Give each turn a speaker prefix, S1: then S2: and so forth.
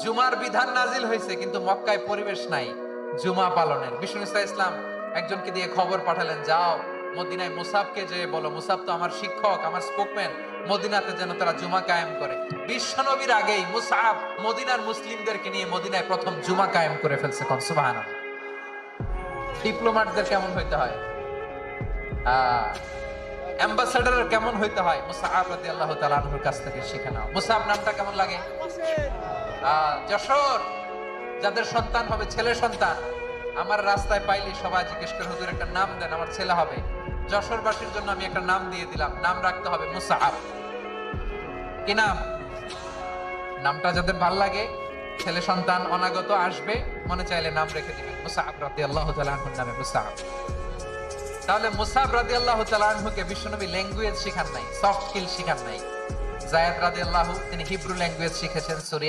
S1: জুমার বিধান নাজিল হয়েছে, কিন্তু মক্কায় পরিবেশ নাই জুমা পালনের। বিষ্ণু ইসলাম একজনকে দিয়ে খবর পাঠালেন, যাও মদিনায় মুসাবকে যে বলো, মুসাব তো আমার শিক্ষক, আমার স্পোকম্যান, মদিনাতে যেন তারা জুমা কায়েম করে। বিশ্বনবীর আগেই মুসাব মদিনার মুসলিমদেরকে নিয়ে মদিনায় প্রথম জুমা কায়েম করে ফেলছে। কোন সুবহানাল্লাহ। ডিপ্লোম্যাটদের কেমন হইতে হয়, অ্যাম্বাসাডারের কেমন হইতে হয়, মুসাব রাদিয়াল্লাহু তাআলা আনহুর কাছ থেকে শিখে নাও। মুসাব নামটা কেমন লাগে? যশোর যাদের সন্তান হবে, ছেলে সন্তান, আমার রাস্তায় পাইলে সবাই জিজ্ঞেস করে, হুজুর একটা নাম দেন, আমার ছেলে হবে। যশোরবাসীর জন্য আমি একটা নাম দিয়ে দিলাম, নাম রাখতে হবে মুসাব। কি নাম? নামটা যাদের ভাল লাগে, ছেলে সন্তান অনাগত আসবে, মনে চাইলে নাম রেখে দিবেন মুসাব রাদিয়াল্লাহু তাআলা আনহুর নামে মুসাব। তাহলে মুসাব রাদিয়াল্লাহু তাআলা আনহুকে বিশ্বনবী ল্যাঙ্গুয়েজ শিখান নাই, সফট স্কিল শিখান নাই। যায়েদ রাদিয়াল্লাহু তিনি হিব্রু ল্যাঙ্গুয়েজ শিখেছেন, সূরা